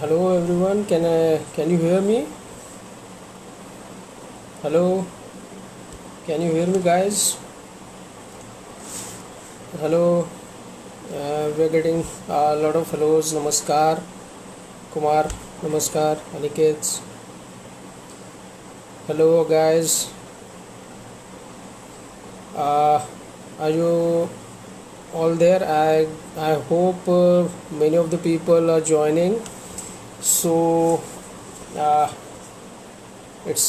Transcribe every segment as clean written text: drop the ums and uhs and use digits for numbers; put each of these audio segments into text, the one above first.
Hello everyone, can you hear me? Hello, can you hear me guys? Hello, we're getting a lot of hellos. Namaskar, Kumar. Namaskar, Aniket. Hello guys. Uh, are you all there? I hope many of the people are joining. So uh, it's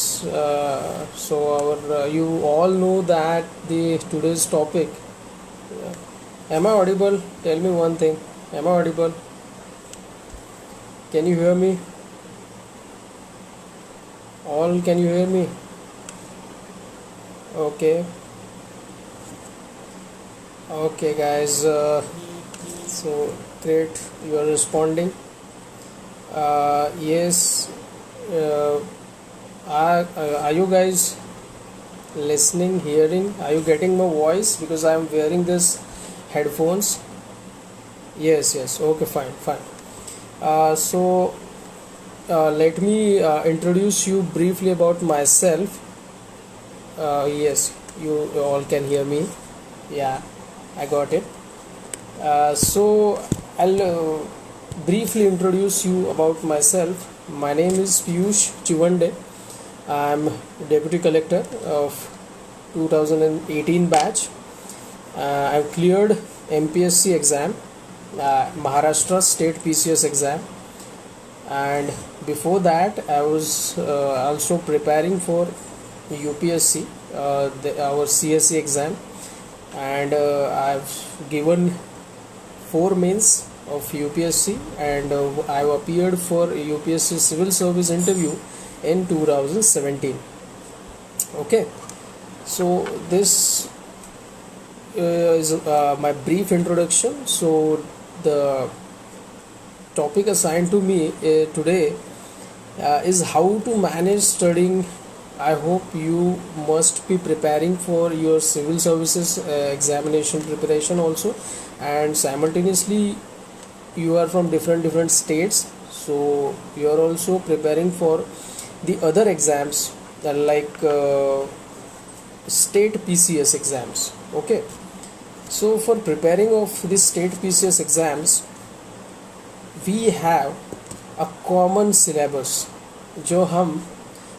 so our you all know that the today's topic. Am I audible? Tell me one thing. Am I audible? Can you hear me? All can you hear me? Okay. Okay, guys. So great. You are responding. Yes. Uh, are you guys listening, hearing? Are you getting my voice? Because I am wearing this headphones. Yes. Yes. Okay. Fine. Fine. So let me introduce you briefly about myself. Yes, you all can hear me. Yeah, I got it. So I'll briefly introduce you about myself. My name is Piyush Chivande. I'm Deputy Collector of 2018 batch. I've cleared MPSC exam, Maharashtra State PCS exam, and before that I was also preparing for UPSC, our CSE exam, and I've given 4 mains of UPSC, and I've appeared for UPSC civil service interview in 2017. Okay, so this is my brief introduction. So the topic assigned to me today is how to manage studying. I hope you must be preparing for your civil services examination preparation also, and simultaneously you are from different states, so you are also preparing for the other exams like state PCS exams. Okay, so for preparing of the state PCS exams, we have a common syllabus. जो हम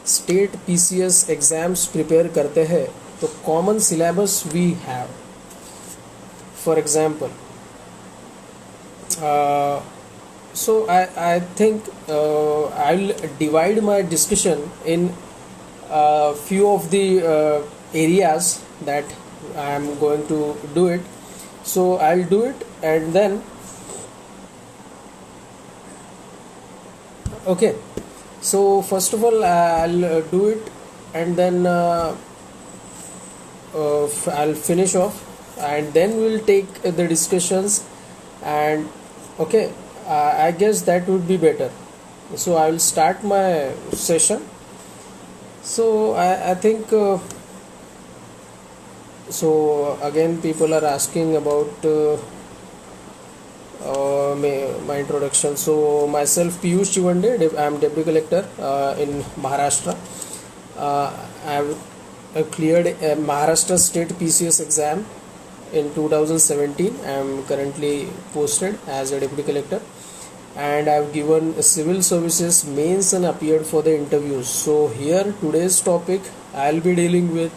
state PCS exams prepare करते हैं, तो common syllabus we have. For example, so I think I'll divide my discussion in few of the areas that I'm going to do it. So I'll do it, and then okay. So first of all, I'll do it, and then I'll finish off, and then we'll take the discussions. And okay, I guess that would be better. So I will start my session. So I think so again people are asking about my introduction. So myself, Piyush Chivande, I am Deputy Collector in Maharashtra. I've cleared a Maharashtra State PCS exam in 2017. I am currently posted as a Deputy Collector, and I've given civil services mains and appeared for the interviews. So here today's topic I'll be dealing with,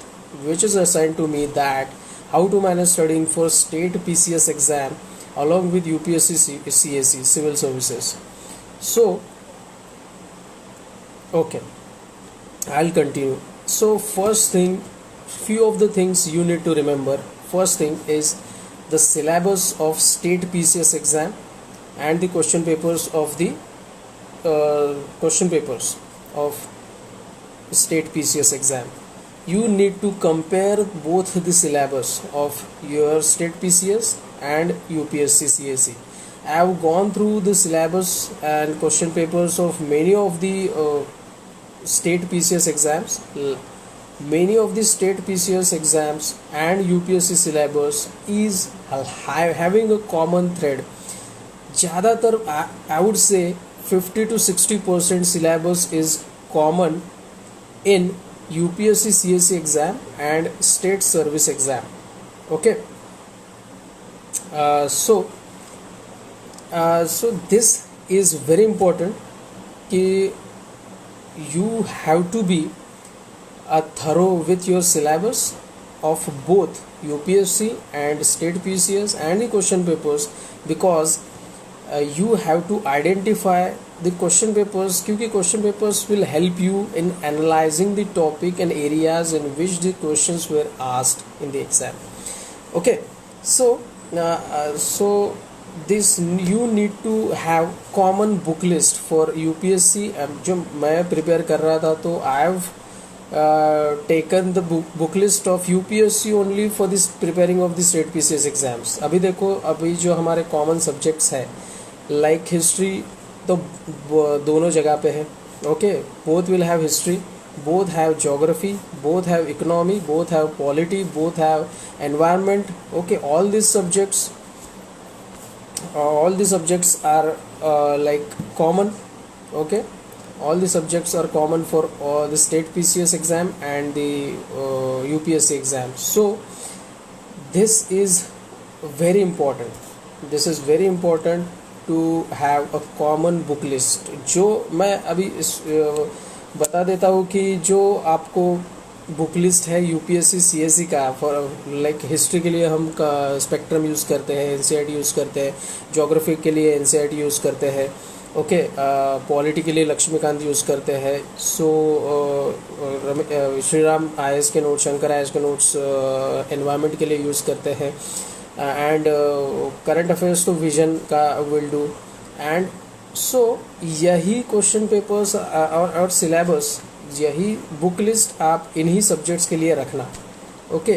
which is assigned to me, that how to manage studying for state PCS exam along with UPSC CSE civil services. So okay, I'll continue. So first thing, few of the things you need to remember. First thing is the syllabus of state PCS exam and the question papers of the question papers of state PCS exam. You need to compare both the syllabus of your state PCS and UPSC CSE. I have gone through the syllabus and question papers of many of the state PCS exams. Many of the state PCS exams and UPSC syllabus is having a common thread. ज़्यादातर I would say 50 to 60% syllabus is common in UPSC CSE exam and state service exam. Okay. So this is very important कि you have to be thorough with your syllabus of both UPSC and state PCS and the question papers, because you have to identify the question papers, क्योंकि question papers will help you in analyzing the topic and areas in which the questions were asked in the exam. Okay, so this you need to have common book list for UPSC. जो मैं prepare कर रहा था तो I have taken the book list of UPSC only for this preparing of the state PCS exams. अभी देखो, अभी जो हमारे common subjects है like history तो दोनों जगह पे है. Okay, both will have history, both have geography, both have economy, both have polity, both have environment. Okay, all these subjects are like common. Okay, all the subjects are common for the state PCS exam and the UPSC exam. So this is very important. This is very important to have a common book list. जो मैं अभी बता देता हूँ कि जो आपको book list है यूपीएससी सीएससी का, फॉर लाइक हिस्ट्री के लिए हम स्पेक्ट्रम यूज़ करते हैं, एनसीईआरटी यूज़ करते हैं, ज्योग्राफी के लिए एनसीईआरटी यूज़ करते हैं. ओके, पॉलिटी के लिए लक्ष्मीकांत यूज़ करते हैं. सो श्रीराम आईएएस के नोट्स, शंकर आईएएस के नोट्स एनवायरनमेंट के लिए यूज़ करते हैं. एंड करंट अफेयर्स तो विजन का विल डू. एंड सो यही क्वेश्चन पेपर्स और सिलेबस, यही बुक लिस्ट आप इन्हीं सब्जेक्ट्स के लिए रखना. Okay,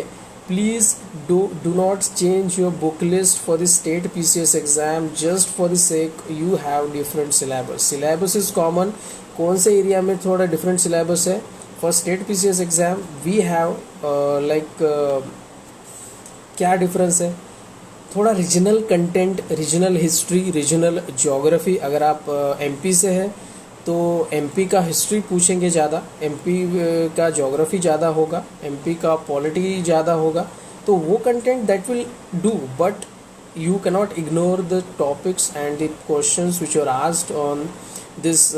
please do not change your book list for the state PCS exam just for the sake you have different syllabus. Syllabus is common. कौन से एरिया में थोड़ा डिफरेंट सिलेबस है? For state PCS exam we have क्या difference है? थोड़ा regional content, regional history, regional geography. अगर आप एमपी से हैं तो एमपी का हिस्ट्री पूछेंगे ज़्यादा, एमपी का ज्योग्राफी ज़्यादा होगा, एमपी का पॉलिटी ज़्यादा होगा. तो वो content that will do, but you cannot ignore the topics and the questions which are asked on this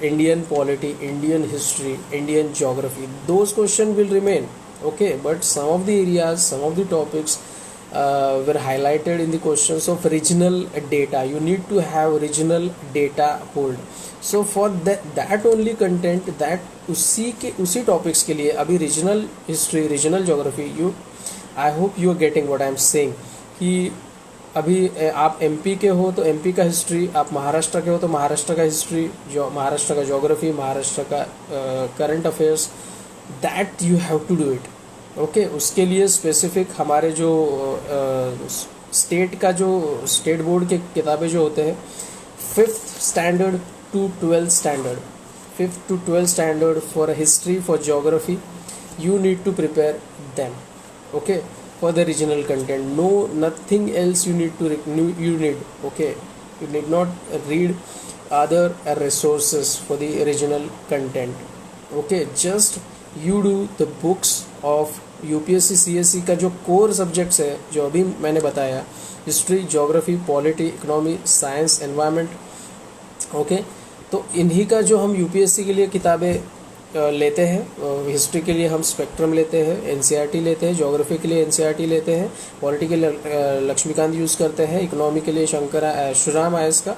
Indian polity, Indian history, Indian geography. Those questions will remain. Okay, but some of the areas, some of the topics were highlighted in the questions of regional data. You need to have regional data hold. So for that only content, that उसी topics के लिए अभी regional history, regional geography, I hope you are getting what I am saying. कि अभी आप MP के हो तो एमपी का हिस्ट्री, आप महाराष्ट्र के हो तो महाराष्ट्र का हिस्ट्री, जो महाराष्ट्र का ज्योग्राफी, महाराष्ट्र का current affairs, that you have to do it. Okay, उसके लिए स्पेसिफिक हमारे जो स्टेट का जो स्टेट बोर्ड के किताबें जो होते हैं, 5th standard to 12th standard, 5th to 12th standard for history, for geography, you need to prepare them. Okay, for the regional content. No, nothing else you need. Okay, you need not read other resources for the regional content. Okay, just you do the books of UPSC CSE का जो core subjects है, जो अभी मैंने बताया, history, geography, polity, economy, science, environment. Okay, तो इन्हीं का जो हम UPSC के लिए किताबें लेते हैं, हिस्ट्री के लिए हम स्पेक्ट्रम लेते हैं, एनसीईआरटी लेते हैं, ज्योग्राफी के लिए एनसीईआरटी लेते हैं, पॉलिटी के लिए लक्ष्मीकांत यूज़ करते हैं, इकोनॉमी के लिए श्रीराम आईएएस का,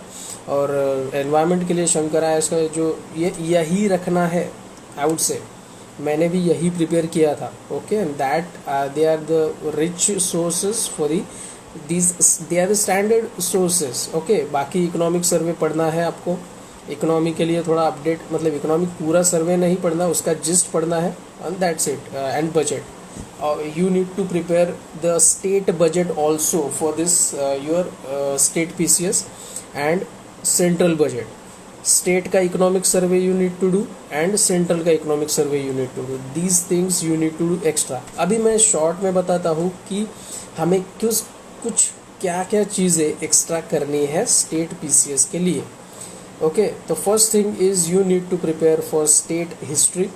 और एनवायरनमेंट के लिए शंकर आईएएस का. जो यही रखना है, आई वुड से मैंने भी यही प्रिपेयर किया था. Okay, and that they are the rich sources for they are the standard sources. Okay, बाकी इकोनॉमिक सर्वे पढ़ना है आपको, इकोनॉमी के लिए थोड़ा अपडेट, मतलब इकोनॉमिक पूरा सर्वे नहीं पढ़ना, उसका जिस्ट पढ़ना है, and that's it. And budget, you need to prepare the state budget also for this your state PCS and central budget. State का economic survey you need to do and central का economic survey you need to do. These things you need to do extra. अभी मैं short में बताता हूँ कि हमें कुछ क्या क्या चीज़ें एक्स्ट्रा करनी है स्टेट पीसीएस के लिए. Okay, the first thing is you need to prepare for state history,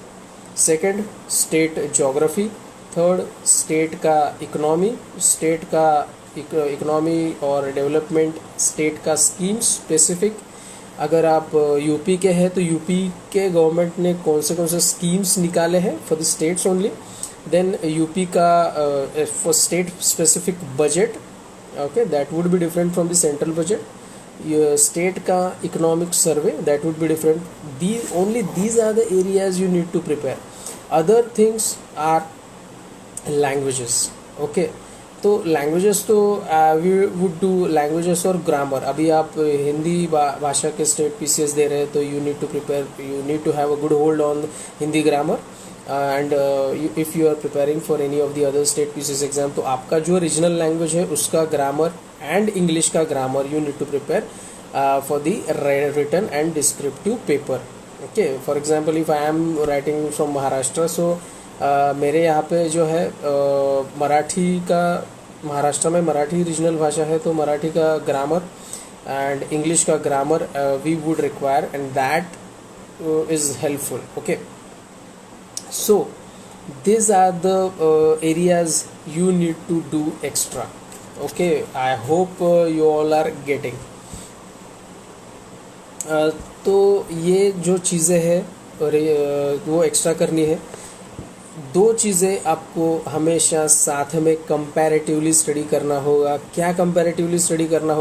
second state geography, third state का इकोनॉमी, स्टेट का इकोनॉमी और डेवलपमेंट, स्टेट का स्कीम स्पेसिफिक। अगर आप यूपी के हैं तो यूपी के गवर्नमेंट ने कौन से स्कीम्स निकाले हैं for the states only. Then UP का for state specific budget, okay, that would be different from the central budget. State का economic survey, that would be different. The only these are the areas you need to prepare. Other things are languages, okay. तो languages तो we would do languages और grammar. अभी आप हिंदी भाषा के state PCS दे रहे हैं तो you need to prepare, you need to have a good hold on Hindi grammar. And if you are preparing for any of the other state PCS exam तो आपका जो रीजनल लैंग्वेज है उसका ग्रामर एंड इंग्लिश का grammar you need to prepare for the written and descriptive paper, okay. For example if I am writing from Maharashtra, so मेरे यहाँ पे जो है मराठी का, महाराष्ट्र में मराठी रीजनल भाषा है तो मराठी का ग्रामर एंड इंग्लिश का grammar we would require and that is helpful, okay. So these are the areas you need to do extra, okay. I hope you all are getting तो ये जो चीज़ें हैं वो एक्स्ट्रा करनी है। दो चीज़ें आपको हमेशा साथ में कंपैरेटिवली स्टडी करना होगा। क्या कंपैरेटिवली स्टडी करना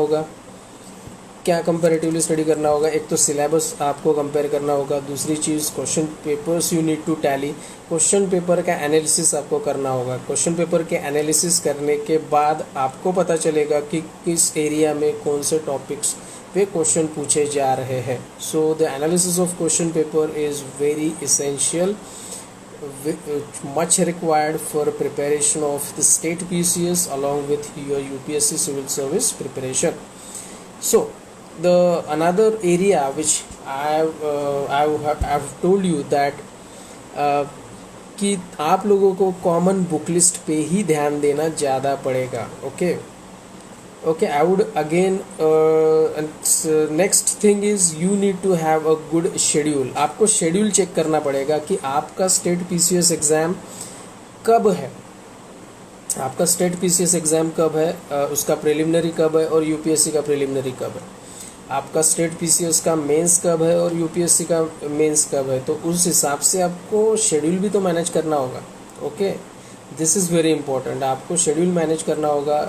होगा? एक तो सिलेबस आपको कंपेयर करना होगा, दूसरी चीज़ question papers you need to tally. Question paper का एनालिसिस आपको करना होगा। क्वेश्चन पेपर के एनालिसिस करने के बाद आपको पता चलेगा कि किस एरिया में कौन से टॉपिक्स पे क्वेश्चन पूछे जा रहे हैं। So the analysis of question paper is very essential, much required for preparation of the state PCS along with your UPSC civil service preparation. So the another area which I have told you that कि आप लोगों को common book list पे ही ध्यान देना ज़्यादा पड़ेगा, okay. I would again next thing is you need to have a good schedule. आपको शेड्यूल चेक करना पड़ेगा कि आपका स्टेट पीसीएस एग्ज़ाम कब है, उसका प्रिलिमिनरी कब है और यूपीएससी का प्रिलिमिनरी कब है, आपका स्टेट पीसीएस का मेंस कब है और यूपीएससी का मेंस कब है। तो उस हिसाब से आपको शेड्यूल भी तो मैनेज करना होगा, okay. This is very important. आपको शेड्यूल मैनेज करना होगा,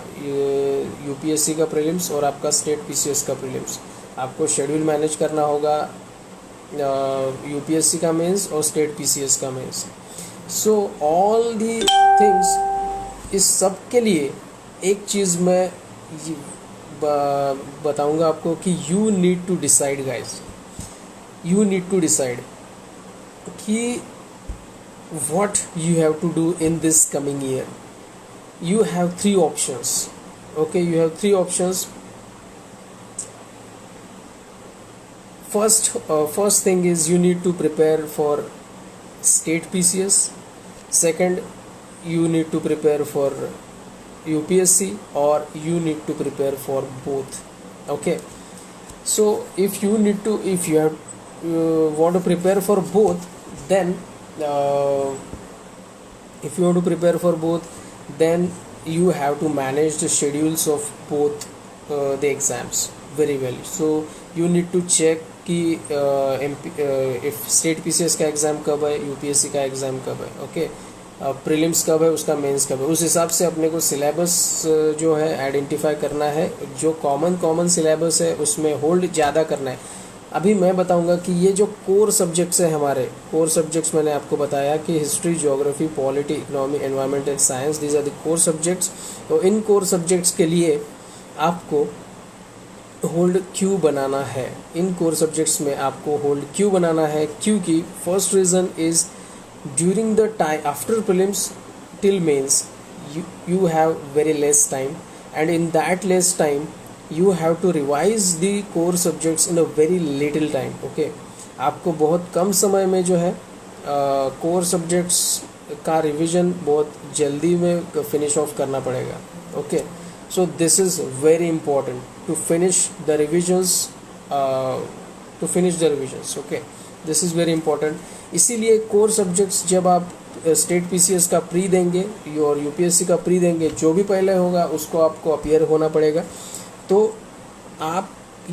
यूपीएससी का प्रीलिम्स और आपका स्टेट पीसीएस का प्रीलिम्स। आपको शेड्यूल मैनेज करना होगा यूपीएससी का मेंस और स्टेट पीसीएस का mains. So all the things, इस सब के लिए एक चीज़ मैं बताऊंगा आपको कि you need to decide guys, you need to decide कि what you have to do in this coming year. You have three options, okay. You have three options. First thing is you need to prepare for state PCS. Second, you need to prepare for UPSC, or you need to prepare for both, okay. So if you want to prepare for both, then if you want to prepare for both, then you have to manage the schedules of both the exams very well. So you need to check कि if state PCS का exam कब है, UPSC का exam कब है, okay. Prelims कब है, उसका मेंस कब है। उस हिसाब से अपने को सिलेबस जो है आइडेंटिफाई करना है। जो कॉमन सिलेबस है उसमें होल्ड ज़्यादा करना है। अभी मैं बताऊंगा कि ये जो कोर सब्जेक्ट्स हैं, हमारे कोर सब्जेक्ट्स मैंने आपको बताया कि history, geography, polity, economy, environment and science, these are the core subjects. तो इन कोर सब्जेक्ट्स के लिए आपको होल्ड क्यू बनाना है। इन कोर सब्जेक्ट्स में आपको होल्ड क्यू बनाना है, क्योंकि first reason is during the time after prelims till mains you have very less time, and in that less time you have to revise the core subjects in a very little time, okay. आपको बहुत कम समय में जो है core subjects का revision बहुत जल्दी में फिनिश ऑफ करना पड़ेगा, okay. So this is very important to finish the revisions to finish the revisions. Okay, this is very important. इसीलिए कोर सब्जेक्ट्स जब आप स्टेट पीसीएस का प्री देंगे और यूपीएससी का प्री देंगे, जो भी पहले होगा उसको आपको अपीयर होना पड़ेगा. तो आप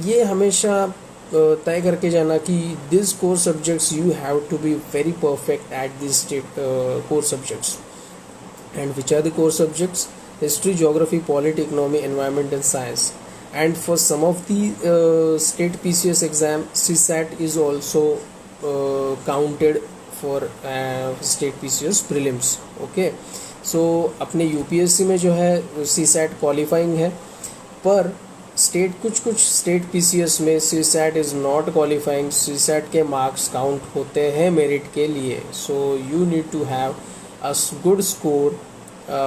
ये हमेशा तय करके जाना कि this core subjects you have to be very perfect at this state core subjects. And which are the core subjects? History, geography, polity, economy, environment and science. And for some of the state PCS exam, CSAT is also counted for state PCS prelims. Okay, so अपने UPSC में जो है CSAT qualifying है, पर कुछ state PCS में CSAT is not qualifying. CSAT के marks count होते हैं मेरिट के लिए. So you need to have a good score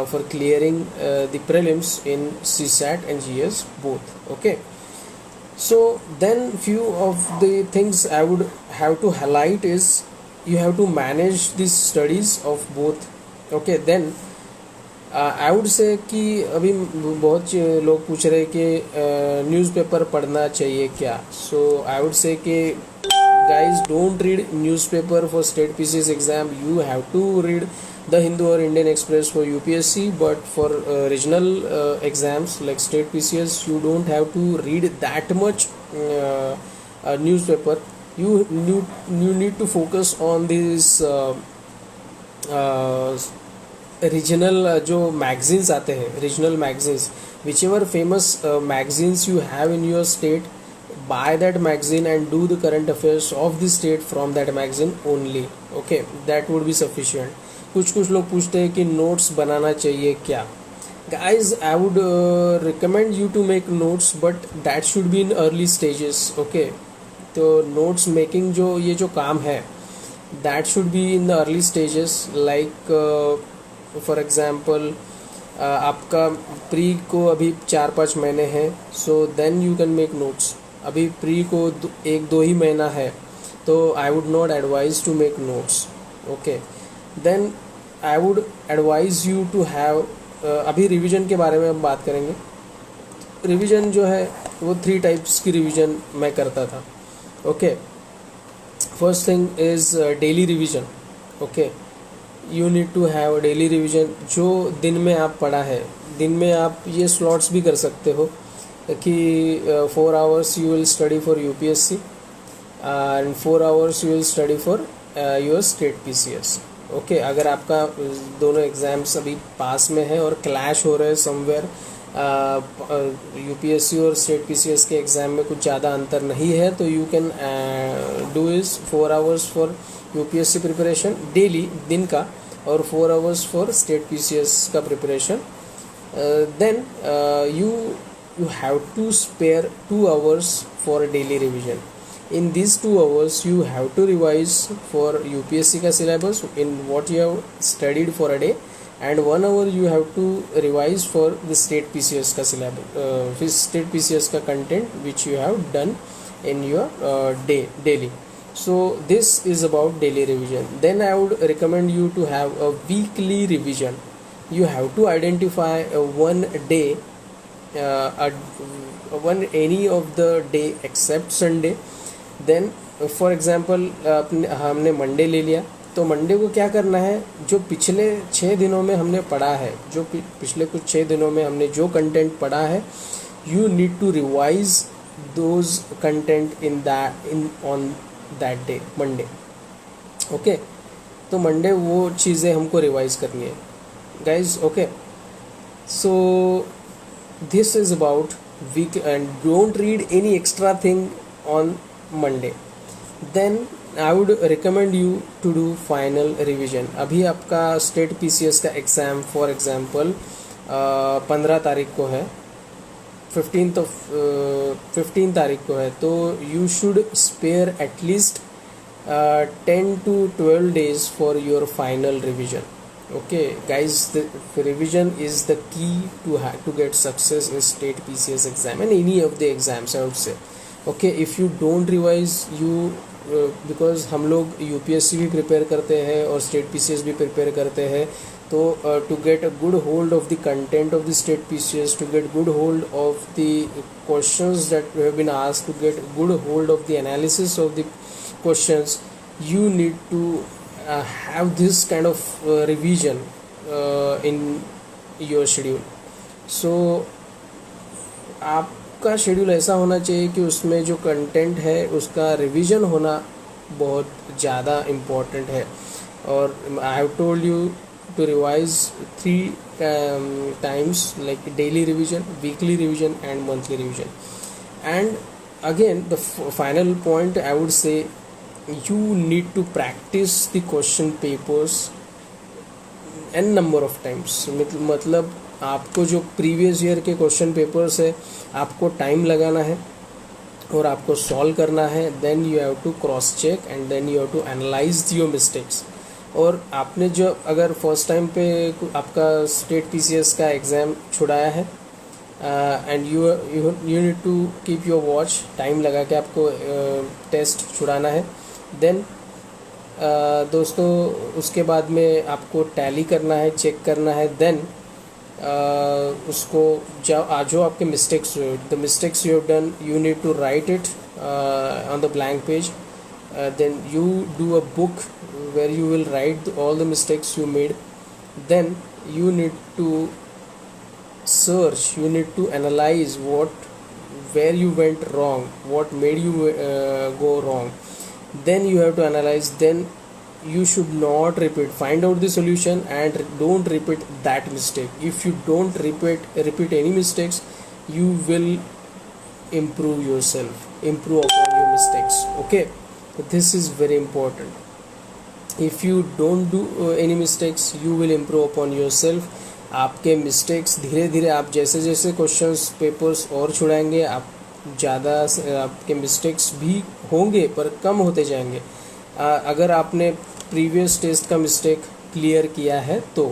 for clearing the prelims in CSAT and GS both. Okay, so then few of the things I would have to highlight is you have to manage these studies of both. Okay, then I would say कि अभी बहुत लोग पूछ रहे कि newspaper पढ़ना चाहिए क्या. So I would say कि guys, don't read newspaper for state PCS exam. You have to read The Hindu or Indian Express for UPSC, but for regional exams like state PCS, you don't have to read that much newspaper. You need to focus on these regional जो magazines आते हैं, regional magazines, whichever famous magazines you have in your state, buy that magazine and do the current affairs of the state from that magazine only. Okay, that would be sufficient. कुछ लोग पूछते हैं कि notes बनाना चाहिए क्या. Guys, I would recommend you to make notes, but that should be in early stages. Okay, तो notes making जो काम है, that should be in the early stages. Like for example आपका प्री को अभी 4-5 महीने हैं, so then you can make notes. अभी प्री को 1-2 ही महीना है, तो I would not advise to make notes. Okay, then I would advise you to have अभी रिवीजन के बारे में हम बात करेंगे. रिवीजन जो है वो 3 टाइप्स की रिवीजन मैं करता था. Okay, first thing is daily revision. Okay, you need to have daily revision. जो दिन में आप पढ़ा है, दिन में आप ये स्लॉट्स भी कर सकते हो कि 4 hours you will study for UPSC and 4 hours you will study for your state PCS. Okay, अगर आपका दोनों एग्जाम्स अभी पास में है और क्लैश हो रहे हैं समवेयर, यूपीएससी और स्टेट पीसीएस के एग्ज़ाम में कुछ ज़्यादा अंतर नहीं है, तो you can do is 4 hours for UPSC preparation daily दिन का, और 4 hours फॉर स्टेट पीसीएस का preparation. Then you have to spare 2 hours for daily revision. In these 2 hours you have to revise for UPSC का syllabus in what you have studied for a day, and 1 hour you have to revise for the state PCS का syllabus, state PCS का content which you have done in your daily. So this is about daily revision. Then I would recommend you to have a weekly revision. You have to identify one day, any of the day except Sunday. Then for example हमने Monday ले लिया, तो Monday को क्या करना है, जो पिछले 6 दिनों में हमने पढ़ा है, जो पिछले कुछ 6 दिनों में हमने जो कंटेंट पढ़ा है, you need to revise those content on that day, Monday. Okay, तो मंडे वो चीज़ें हमको रिवाइज करनी है guys. Okay, so this is about week, and don't read any extra thing on Monday. Then I would recommend you to do final revision. अभी आपका state PCS का exam for example 15 तारीख को है, 15 तारीख को है, तो you should spare at least 10 to 12 days for your final revision. Okay guys, the revision is the key to get success in state PCS exam and any of the exams, I would say. Okay, if you don't revise you, because हम लोग UPSC भी prepare करते हैं और state PCS भी prepare करते हैं, to get a good hold of the content of the state PCS, to get good hold of the questions that have been asked, to get good hold of the analysis of the questions, you need to have this kind of revision in your schedule. So आपका schedule ऐसा होना चाहिए कि उसमें जो content है उसका revision होना बहुत ज़्यादा इम्पोर्टेंट है. और आई have told you to revise 3 times, like daily revision, weekly revision and monthly revision. And again the final point I would say, you need to practice the question papers n number of times. मतलब आपको जो previous year के question papers है आपको time लगाना है और आपको सॉल्व करना है. Then you have to cross check and then you have to analyse your mistakes. और आपने जो अगर फर्स्ट टाइम पे आपका स्टेट पीसीएस का एग्ज़ाम छुड़ाया है and you need to keep your watch, time लगा के आपको टेस्ट छुड़ाना है. देन दोस्तों उसके बाद में आपको टैली करना है, चेक करना है. देन उसको जो आपके मिस्टेक्स हुए, the mistakes you have done, you need to write it on the blank page. Then you do a book where you will write all the mistakes you made. Then you need to search, you need to analyze where you went wrong, what made you go wrong. Then you have to analyze. Then you should not repeat, find out the solution and don't repeat that mistake. If you don't repeat any mistakes, you will improve yourself, improve upon your mistakes. Okay, this is very important. If you don't do any mistakes, you will improve upon yourself. आपके mistakes धीरे धीरे, आप जैसे जैसे questions papers और छुड़ाएंगे, आप ज़्यादा आपके मिस्टेक्स भी होंगे पर कम होते जाएंगे. अगर आपने प्रीवियस टेस्ट का मिस्टेक क्लियर किया है तो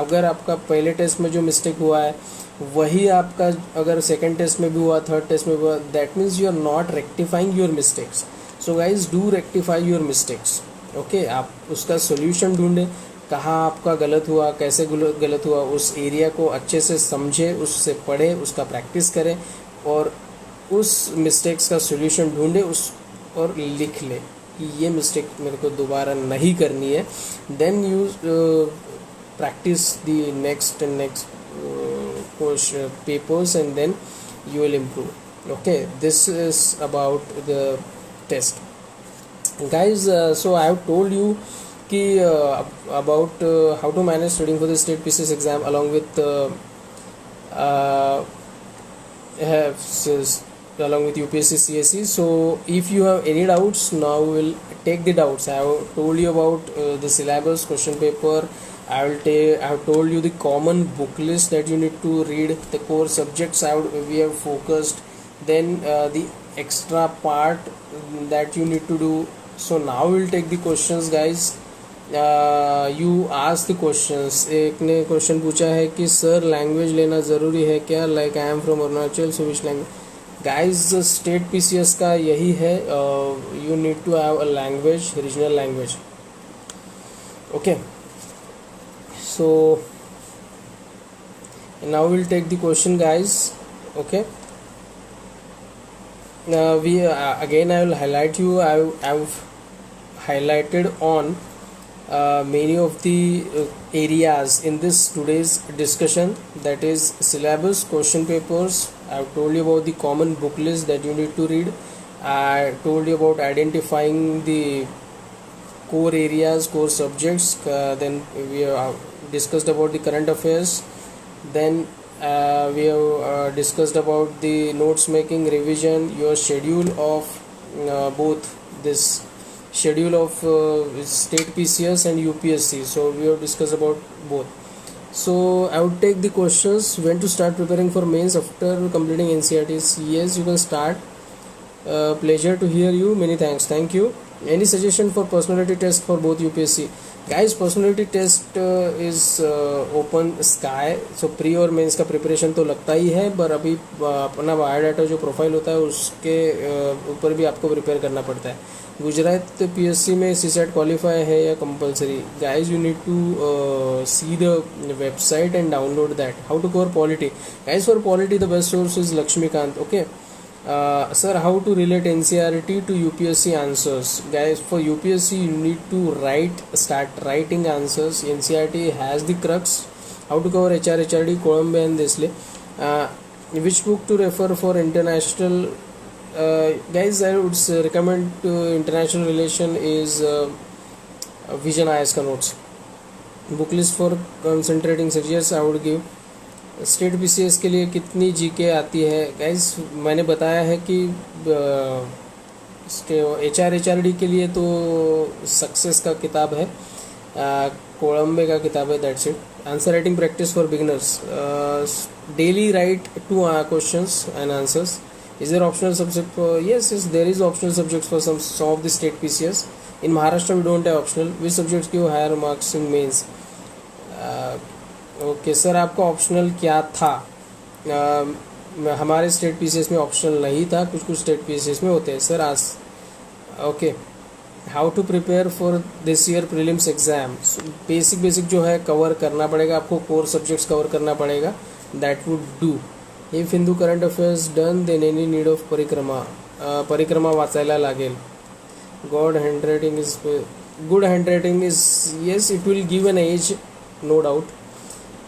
अगर आपका पहले टेस्ट में जो मिस्टेक हुआ है वही आपका अगर सेकेंड टेस्ट में भी हुआ, थर्ड टेस्ट में भी हुआ, that means you are not rectifying your mistakes. So guys, do rectify your mistakes. Okay, आप उसका सोल्यूशन ढूंढें, कहाँ आपका गलत हुआ, कैसे गलत हुआ, उस एरिया को अच्छे से समझे, उससे पढ़े, उसका प्रैक्टिस करें और उस मिस्टेक्स का सोल्यूशन ढूंढे और लिख ले कि ये मिस्टेक मेरे को दोबारा नहीं करनी है. Then you practise the next papers and then you will improve. Okay, this is about the test, guys. So I have told you ki about how to manage studying for the state PCS exam along with UPSC CSE. So if you have any doubts, now we will take the doubts. I have told you about the syllabus, question paper. I have told you the common book list that you need to read, the core subjects we have focused, then the extra part that you need to do. So now we will take the questions, guys. You ask the questions. एक ने question पूछा है कि sir language लेना ज़रूरी है क्या, like I am from Arunachal, so which language. Guys, state PCS का यही है, you need to have a language, regional language. Okay, so now we'll take the question, guys. Okay, we again I will highlight you. I've highlighted on many of the areas in this today's discussion, that is syllabus, question papers. I've told you about the common book list that you need to read. I told you about identifying the core areas, core subjects. Then we have discussed about the current affairs. Then we have discussed about the notes making, revision, your schedule of both this schedule of state PCS and UPSC. So we have discussed about both. So I would take the questions. When to start preparing for mains after completing NCERTs? Yes, you can start. Pleasure to hear you. Many thanks. Thank you. Any suggestion for personality test for both UPSC? Guys, personality test is open sky. So pre और mains का preparation तो लगता ही है, पर अभी अपना biodata जो profile होता है उसके ऊपर भी आपको प्रिपेयर करना पड़ता है. गुजरात पीएससी में सीसेट क्वालिफाई है या compulsory? Guys you need to see the website and download that. How to cover polity? Guys for polity the best source is Laxmikanth. Okay sir, how to relate NCERT to UPSC answers? Guys, for UPSC you need to start writing answers. NCERT has the crux. How to cover HR, HRD, Colombe and Desley. Which book to refer for international? Guys, I would recommend international relation is Vision IS का notes. Book list for concentrating subjects I would give. State PCS के लिए कितनी GK आती है? Guys मैंने बताया है कि HRD के लिए तो सक्सेस का किताब है, कोलंबे का किताब है, that's it. Answer writing practice for beginners. Daily write 2 questions and answers. Is there optional subject? yes there is optional subjects for some of the state PCS. in Maharashtra we don't have optional. which subjects give higher marks in mains? Okay sir, आपका optional क्या था? हमारे state PCS में optional नहीं था, कुछ state PCS में होते हैं सर. आज okay, how to prepare for this year prelims exam? Basic जो है कवर करना पड़ेगा आपको, कोर सब्जेक्ट्स कवर करना पड़ेगा. That would do. If Hindu current affairs done then any need of Parikrama वाचायला लागेल. Good handwriting is yes, it will give an edge, no doubt.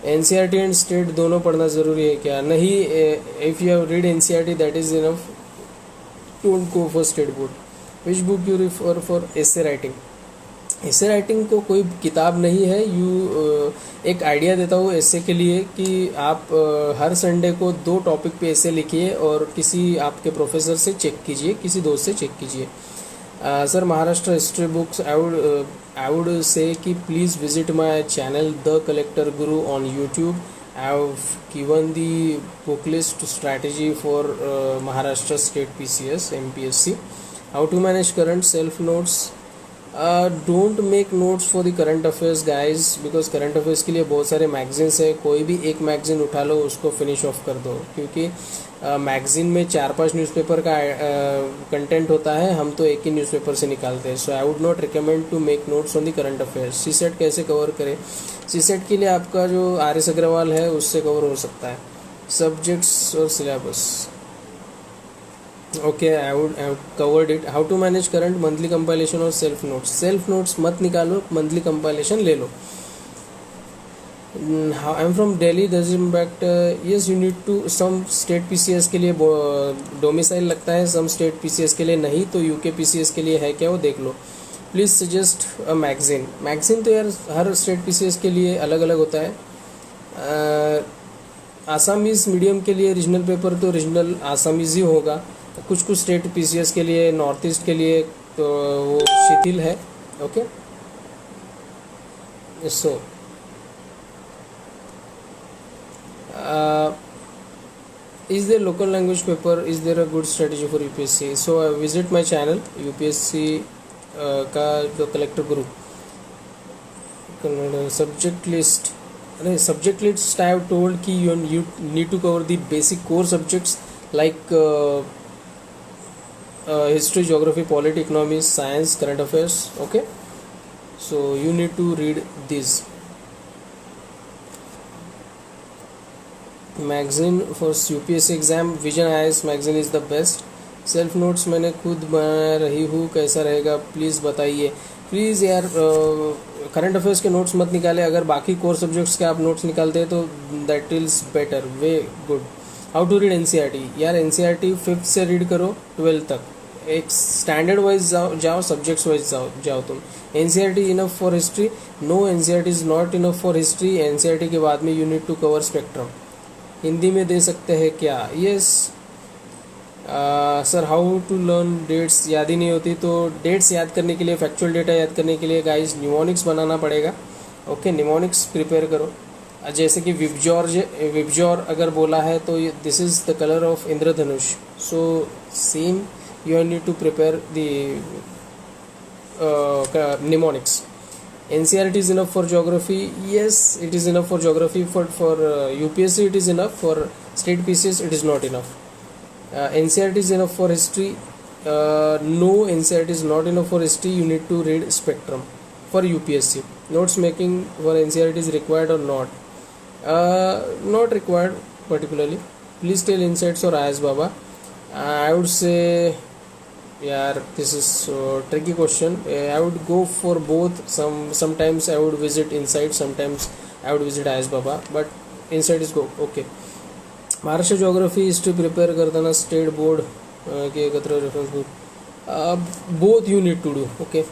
NCERT and state दोनों पढ़ना ज़रूरी है क्या? नहीं. If you have read NCERT that is enough. Don't go for state board. Which book you refer for essay writing? Essay writing को कोई किताब नहीं है. एक आइडिया देता हूँ एसे के लिए कि आप हर संडे को 2 टॉपिक पे एसे लिखिए और किसी आपके प्रोफेसर से चेक कीजिए, किसी दोस्त से चेक कीजिए. Sir, Maharashtra history books I would say कि please visit my channel The Collector Guru on YouTube. I have given the book list strategy for Maharashtra State PCS MPSC. How to manage current self notes? Don't make notes for the current affairs guys, because current affairs के लिए बहुत सारे magazines है. कोई भी एक magazine उठा लो, उसको फिनिश ऑफ कर दो, क्योंकि मैगजीन में 4-5 न्यूज़पेपर का कंटेंट होता है. हम तो एक ही न्यूज़पेपर से निकालते हैं. So I would not recommend to make notes on the current affairs. CSAT कैसे कवर करें? सीसेट के लिए आपका जो RS अग्रवाल है उससे कवर हो सकता है. सब्जेक्ट्स और syllabus. Okay, I have covered it. How to manage current monthly compilation और सेल्फ नोट्स? सेल्फ नोट्स मत निकालो, मंथली कंपाइलेशन ले लो. I am from Delhi, does impact? Yes, you need to. Some state PCS के लिए domicile लगता है, सम state PCS के लिए नहीं. तो यूके पीसीएस के लिए है क्या, वो देख लो. प्लीज़ सजेस्ट अ मैगजीन तो यार हर स्टेट पीसीएस के लिए अलग अलग होता है. आसामीज़ मीडियम के लिए रीजनल पेपर तो रीजनल आसामीज़ ही होगा. कुछ स्टेट पीसीएस के लिए, नॉर्थ ईस्ट के लिए तो वो शिथिल है. Okay, so is there local language paper? Is there a good strategy for UPSC? So visit my channel UPSC का जो कलेक्टर गुरु. Subject list. अरे subject list I have told कि you need to cover the basic core subjects like history, geography, polity, economy, science, current affairs. Okay, so you need to read these. Magazine for UPSC exam, vision IS magazine is the best. Self notes मैंने खुद बना रही हूँ, कैसा रहेगा please बताइए. Please यार, current affairs के नोट्स मत निकाले. अगर बाकी कोर सब्जेक्ट्स के आप नोट्स निकालते हैं तो that is better, way good. How to read NCERT? यार NCERT 5th से रीड करो 12th तक. एक स्टैंडर्ड वाइज जाओ सब्जेक्ट्स वाइज जाओ तुम. NCERT enough for history? No, NCERT is not enough for history. NCERT के बाद में you need to cover Spectrum. Hindi में दे सकते हैं क्या? Yes sir. How to learn dates? याद ही नहीं होती. तो डेट्स याद करने के लिए, फैक्चुअल डेटा याद करने के लिए गाइस निमोनिक्स बनाना पड़ेगा. ओके, निमोनिक्स प्रिपेयर करो. जैसे कि विबजॉर अगर बोला है तो this is the colour of इंद्रधनुष. So same you need to prepare the mnemonics. NCERT is enough for geography. Yes, it is enough for geography. For UPSC it is enough. For state PCS it is not enough. NCERT is enough for history. No, NCERT is not enough for history. You need to read spectrum for UPSC. Notes making for NCERT is required or not? Not required particularly. Please tell insights or IS Baba. I would say, yeah, this is a tricky question. I would go for both. Sometimes I would visit Insight, sometimes I would visit IS Baba, but Insight is go okay. Maharashtra geography history prepare करताना state board की एकत्र reference book both you need to do okay.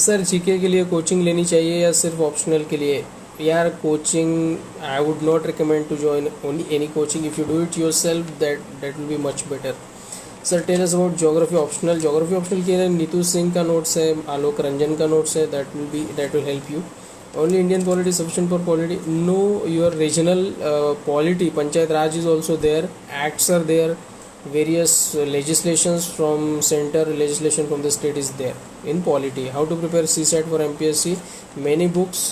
Sir GK के लिए coaching लेनी चाहिए या सिर्फ optional के लिए? यार coaching I would not recommend to join any coaching. If you do it yourself that will be much better. Sir tell us about geography optional. Geography optional के लिए नीतू सिंह का नोट्स है, आलोक रंजन का नोट्स है. That will help you. Only Indian polity sufficient for polity? No, your regional polity, Panchayat Raj is also there, acts are there, various legislations from center, legislation from the state is there in polity. How to prepare CSAT for MPSC? Many books,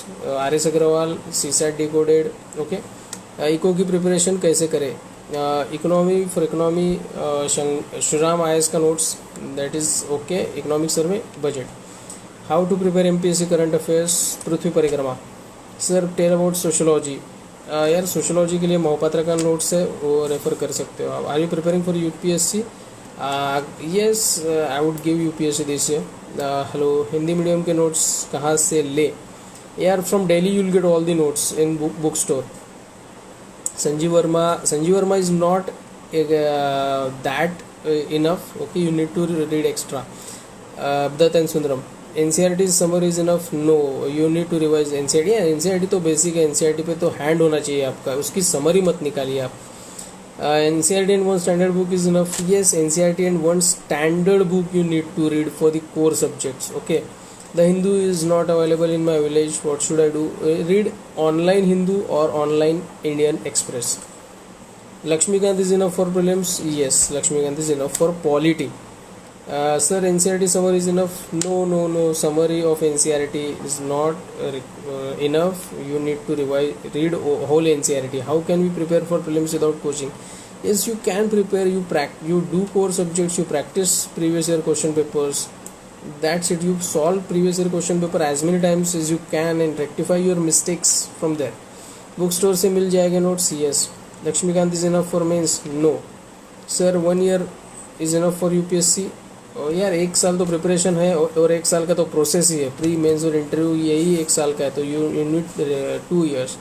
RS Agrawal, CSAT decoded. Okay. Eco की preparation कैसे करें? Economy for economy Shriram IS का notes that is okay. Economic survey budget. How to prepare MPSC current affairs? Prithvi Parikrama. Sir tell about sociology. यार sociology के लिए मोहपात्रा का notes है, वो रेफर कर सकते हो आप. Are you preparing for UPSC? Yes, I would give UPSC this year. Hello, Hindi medium के नोट्स कहाँ से ले? यार from daily you will get all the notes in book store. Sanjeev Verma is not that enough. Okay, you need to read extra. Abdat and Sundaram. NCERT summary is enough? No, you need to revise NCERT. Yeah, NCERT तो basic है. NCERT पे तो hand होना चाहिए आपका, उसकी summary मत निकालिए आप. NCERT and one standard book is enough? Yes, NCERT and one standard book you need to read for the core subjects. Okay. The Hindu is not available in my village. What should I do? Read online Hindu or online Indian Express. Lakshmikant is enough for prelims? Yes, Lakshmikant is enough for polity. Sir, NCERT summary is enough? No. Summary of NCERT is not enough. You need to read whole NCERT. How can we prepare for prelims without coaching? Yes, you can prepare. You do core subjects. You practice previous year question papers. That's it. You solve previous year question paper as many times as you can and rectify your mistakes from there. Bookstore से मिल जाएगा notes? Yes. Lakshmikant is enough for mains? No. Sir, 1 year is enough for UPSC? यार 1 साल तो preparation है और 1 साल का तो प्रोसेस ही है. प्री मेंस और इंटरव्यू यही 1 साल का है, तो यू नीड 2 years.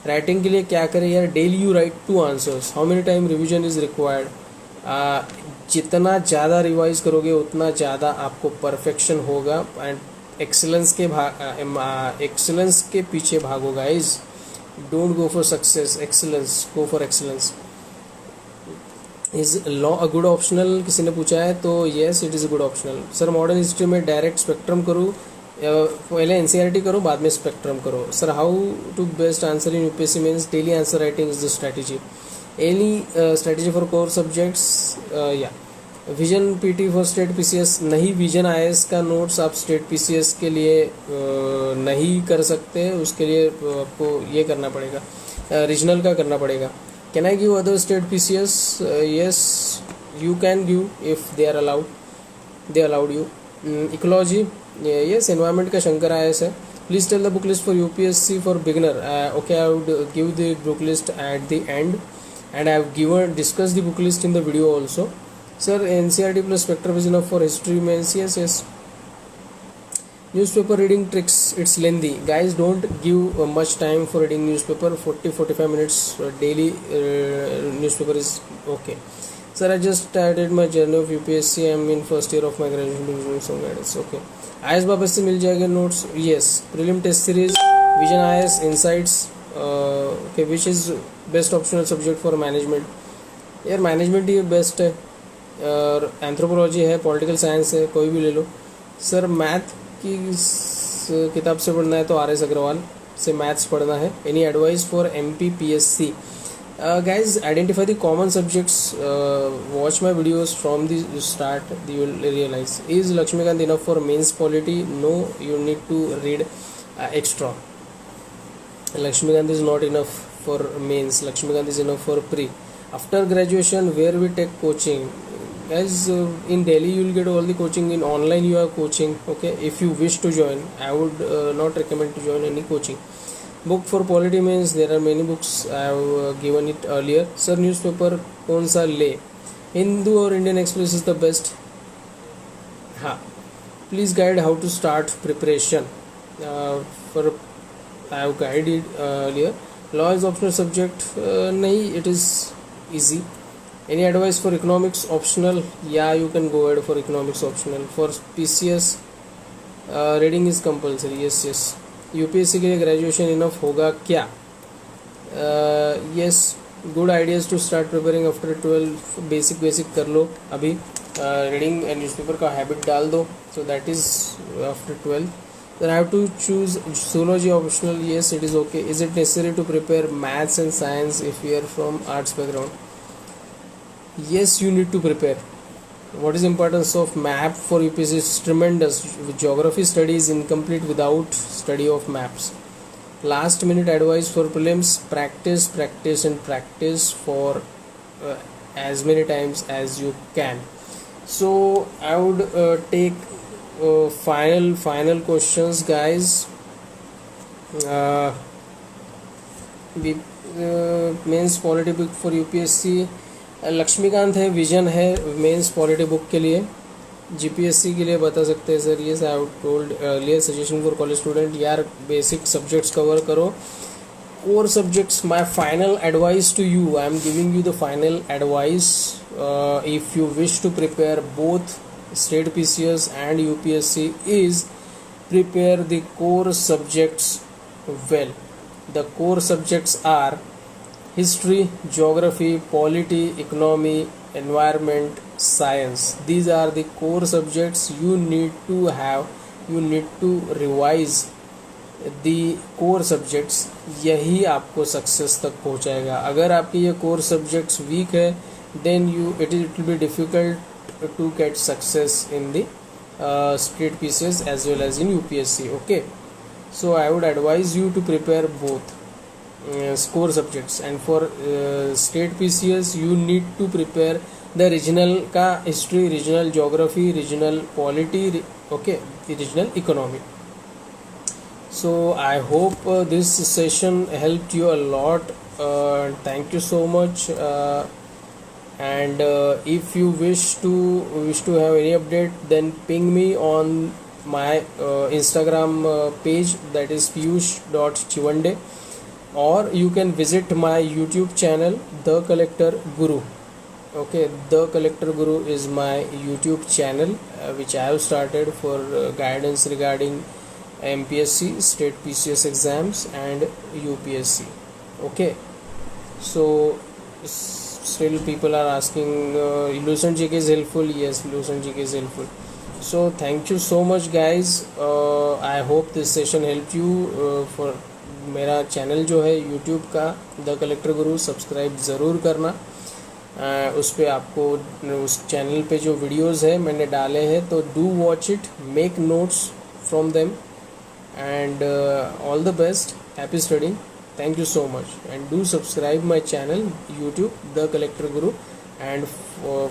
राइटिंग के लिए क्या करें यार? Daily you right 2 answers. How many time revision is required? जितना ज़्यादा रिवाइज करोगे उतना ज़्यादा आपको परफेक्शन होगा एंड एक्सीलेंस के पीछे भागो guys. Don't go for success, excellence. Go for excellence. Is law a good optional? किसी ने पूछा है, तो yes it is a good optional. Sir modern history में डायरेक्ट स्पेक्ट्रम करूँ, पहले NCERT करो बाद में स्पेक्ट्रम करो? Sir how to best answer in UPSC means daily answer writing is the strategy. Any strategy for core subjects? Yeah. Vision PT for state PCS? नहीं, vision IS का notes आप state PCS के लिए नहीं कर सकते. उसके लिए आपको ये करना पड़ेगा, रीजनल का करना पड़ेगा. Can I give other state PCS? Yes you can give if they allowed you. Ecology? Yes. Environment का शंकर IS है. Please tell the book list for UPSC for beginner. Okay, I would give the book list at the end. And I have discussed the book list in the video also. Sir, NCERT plus spectrum is enough for history mains? Yes. Newspaper reading tricks, it's lengthy. Guys, don't give much time for reading newspaper. 40-45 minutes daily newspaper is okay. Sir, I just started my journey of UPSC. I'm in first year of my graduation. Some guidance. Okay. IS Baba से मिल जाएगा notes? Yes. Prelim test series, Vision IS, Insights. Okay, which is best optional subject for management? यार management ही best है. और anthropology है, political science है, कोई भी ले लो. सर मैथ की किताब से पढ़ना है तो RS अग्रवाल से मैथ्स पढ़ना है. Any advice for MPPSC? Guys, identify the common subjects. Watch my videos from the start. You will realize, is Lakshmikant enough for mains polity? No, you need to read extra. Lakshmikant is not enough for mains. Lakshmikant is enough for pre. After graduation, where we take coaching, guys, in Delhi you will get all the coaching. In online you have coaching. Okay, if you wish to join, I would not recommend to join any coaching. Book for polity means there are many books. I have given it earlier. Sir, newspaper कौन सा ले? Hindu or Indian Express is the best? हाँ. Please guide how to start preparation. For I have guided earlier. Law is optional subject. नहीं, it is easy. Any advice for economics optional? Yeah, you can go ahead for economics optional. For PCS, reading is compulsory. Yes. UPSC के लिए graduation enough होगा क्या? Yes, good ideas to start preparing after 12. Basic कर लो अभी. Reading and newspaper का habit डाल दो. So that is after 12. Then I have to choose zoology optional. Yes, it is okay. Is it necessary to prepare maths and science if we are from arts background? Yes, you need to prepare. What is importance of map for UPSC is tremendous. Geography study is incomplete without study of maps. Last minute advice for prelims: practice for as many times as you can. So I would take final questions, guys. Mains polity book for UPSC. Laxmikanth है, Vision है mains polity book के लिए. GPSC के लिए बता सकते हैं sir. Yes, I have told earlier. Suggestion for college student. यार बेसिक सब्जेक्ट्स कवर करो. Core subjects. My final advice to you, I am giving you the final advice. If you wish to prepare both state PCS and UPSC is prepare the core subjects well. The core subjects are history, geography, polity, economy, environment, science. These are the core subjects you need to have. You need to revise the core subjects. यही आपको success तक पहुंचाएगा. अगर आपके ये core subjects weak है, then it will be difficult to get success in the state PCS as well as in UPSC. Okay, so I would advise you to prepare both core subjects, and for state PCS you need to prepare the regional का history, regional geography, regional polity, okay, the regional economy. So I hope this session helped you a lot. Thank you so much. And if you wish to have any update, then ping me on my Instagram page, that is piyush.chivande, or you can visit my YouTube channel, The Collector Guru. Okay, The Collector Guru is my YouTube channel which I have started for guidance regarding MPSC, state PCS exams and UPSC. Okay, so still people are asking, Lucent GK is helpful. Yes, Lucent GK is helpful. So thank you so much guys. I hope this session helped you. For मेरा channel जो है YouTube का the collector Guru, subscribe ज़रूर करना. उस पर आपको उस चैनल पे जो वीडियोस है मैंने डाले हैं, तो do watch it, make notes from them, and all the best. Happy studying. Thank you so much, and do subscribe my channel YouTube, The Collector Guru, and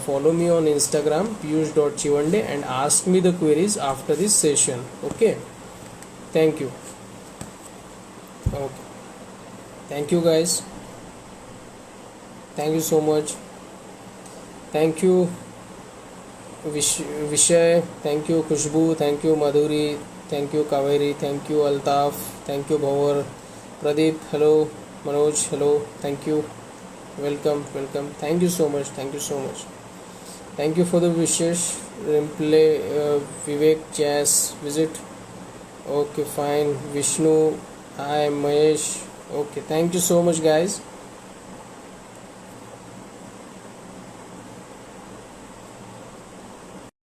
follow me on Instagram piyush.chivande, and ask me the queries after this session. Okay, thank you. Okay, thank you guys. Thank you so much. Thank you Vishay, thank you Khushbu, thank you Madhuri, thank you Kaveri, thank you Altaf, thank you Bhavar, Pradeep, hello. Manoj, hello. Thank you. Welcome. Thank you so much. Thank you for the wishes. Replay, Vivek Jazz visit. Okay, fine. Vishnu, hi Mahesh. Okay, thank you so much guys.